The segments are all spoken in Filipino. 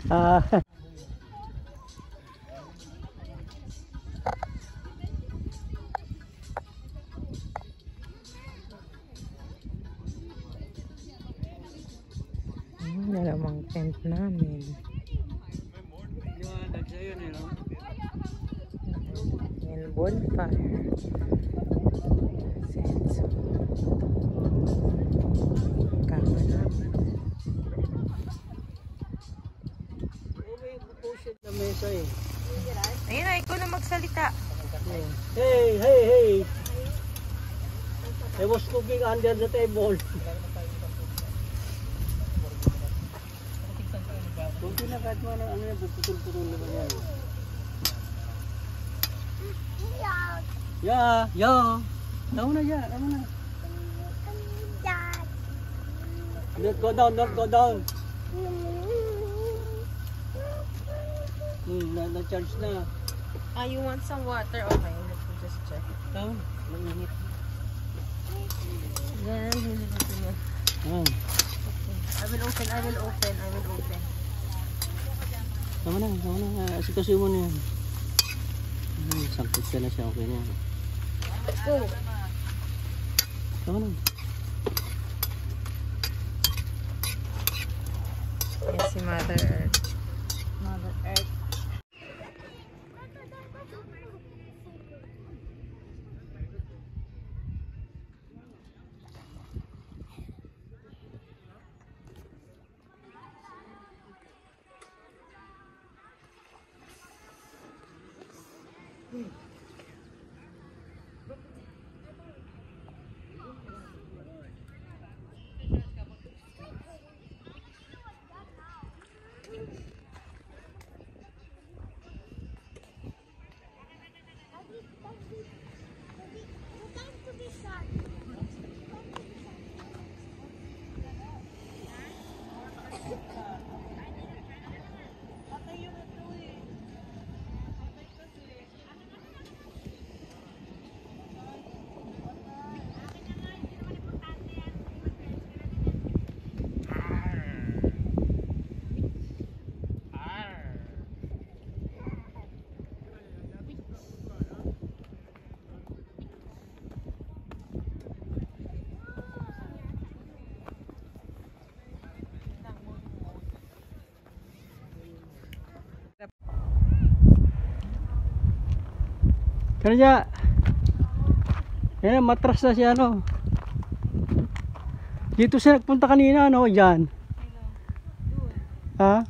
Ah. Dalawang tent namin. And bonfire. Senso. Kama namin. Ayun na, ikaw na magsalita. Hey, hey, hey! I was cooking under the table. Kung pinagkat mo ano yan, putol-putol naman yan. Yeah. Tama na yan, tama na. Don't go down, don't go down. Na-charge na. You want some water? Okay, let me just check. Down, manginit. Then, I will open. Tama na. Asikasin mo na yan. Sangkot ka na siya, okay na yan. Let's go. Tama na. Yes, si Mother Earth. Mother Earth. Kaya yan, matras na siya, no? Dito siya nagpunta kanina, no? Diyan. Ha?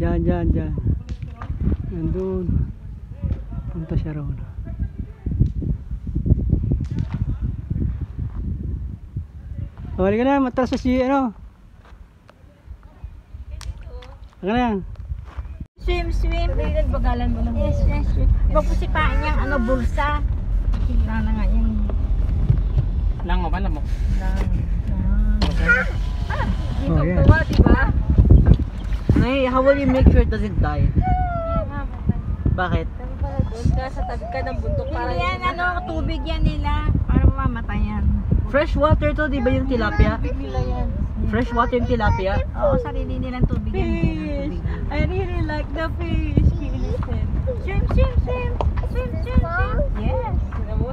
Diyan. Nandun. Punta siya roon. Balik ka na, matras na si, ano? Ano na yan? Swim. Bagalan mo lang. Yes. Huwag po si Paan niyang bulsa. Kailangan na nga yung... Lang mo ba? Lang. Dito tuwa, diba? Hey, how will you make sure it doesn't die? Bakit? Doon ka sa tabi ka ng bundok. Hindi yan, tubig yan nila. Para mamamatay yan. Fresh water to, di ba yung tilapia? Nila yan. Fresh water yung tilapia? Oo, sarili nilang tubig yan. Fish! I really like the fish. Swim. Yes.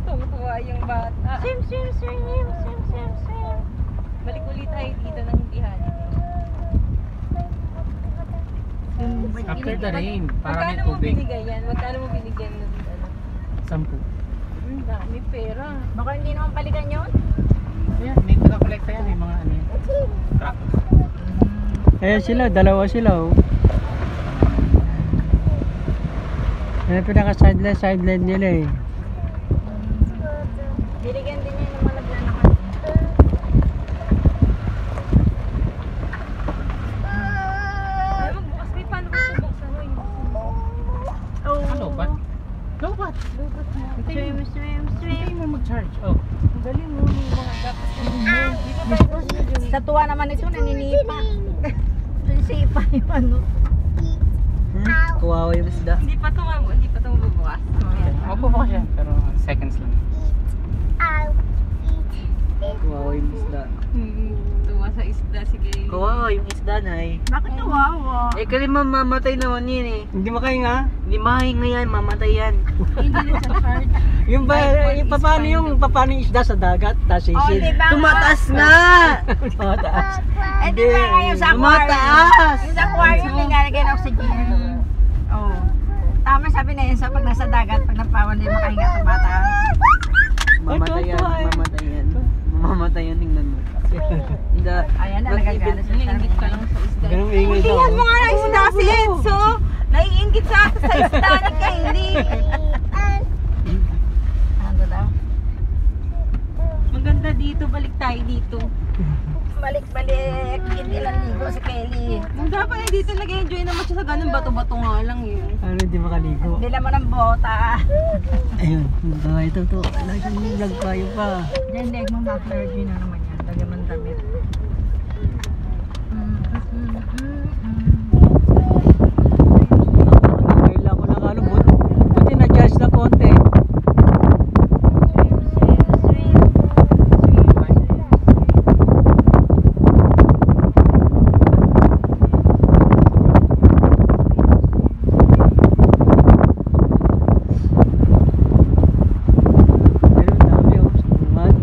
Tumutuwa yung bata. Swim. Balik ulit tayo dito nang hindi After the rain, para may Magkano mo tubig. binigay yan? Magkano mo binigyan ng 10. Dami pera. Baka hindi naman palikan yun? Ayan, may nakakolekta yan, may mga ano yan. Crack. Eh sila, dalawa sila, oh. Yan ang pinaka-sideline nila, eh. Binigyan din niya ng mga naglalakad. Magbukas kayo, paano ba bubuksan mo? Ano ba? Lobat. Swim. Hindi mo mag-charge. Oh. Ang galing mo yung mga dapat yung Sa tuwa naman ito, naninipa. Nanisipa yung ano. Kawawa yung isda. Hindi pa ito bubukas. Mabubukas yan, pero seconds lang. Kawawa yung isda. Tuwa sa isda, sige. Kawawa yung isda na eh. Bakit kawawa? Eh kasi mamamatay naman yun eh. Hindi makahinga. Hindi mahinga yan, mamatay yan. Hindi na sa charge. Yung ba, yung paano yung isda sa dagat, tapos Oh, sisid. di ba? Tumataas nga! Tumataas. Eh, di ba ngayon sa aquarium? Tumataas! Yung sa aquarium, nilalagay ng oxygen. Oh. Tama sabi na yun, so pag nasa dagat, pag napawan din makahinga, tumataas. Mamatay yan, mamatay yan. Mamamatay yan, tingnan mo. Hindi. Ayan na, nagagala siya. Naiingit ka lang sa isda. Ganun ingay daw. Tingnan mo nga ng isda si Enzo. Naiingit sa isda ni Kylie. Ano daw? Maganda dito, balik tayo dito. Balik-balik. Hindi lang ligo si Kylie. Nung dapat ay dito nag-enjoy naman siya sa ganun bato-bato nga lang yun. Ano, hindi makaligo. Hindi naman ng bota. Ayun, ito to. Laging vlog tayo pa. Diyan, leg mo ma-allergy na naman yan. Lagyan man damit. Kailan ko nakalubot. Buti na-adjust na konti. Ayun, dami oh. Sungan.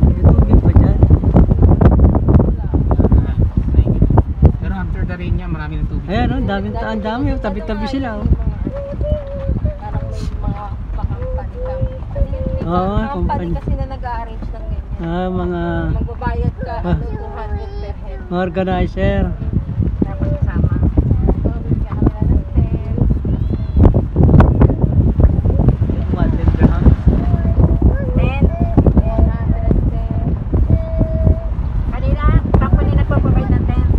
May tubig pa dyan. Pero after the rain niya, marami ng tubig. Ayan, ang dami oh. Tabi-tabi sila oh. Parang may mga pakampani. Oo, Company company. kasi na nag-a-arrange ng ganyan. Mga Magbabayad ka, 200 per head. organizer. Dapat kasama. Then, kanina, company nagpaprovide ng tent.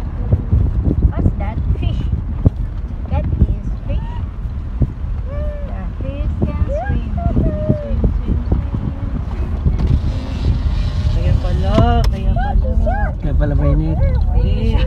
What's that? Fish. That is fish. The fish can swim. Swim, swim, swim. Kaya pala. Kaya pala mainit. Eh,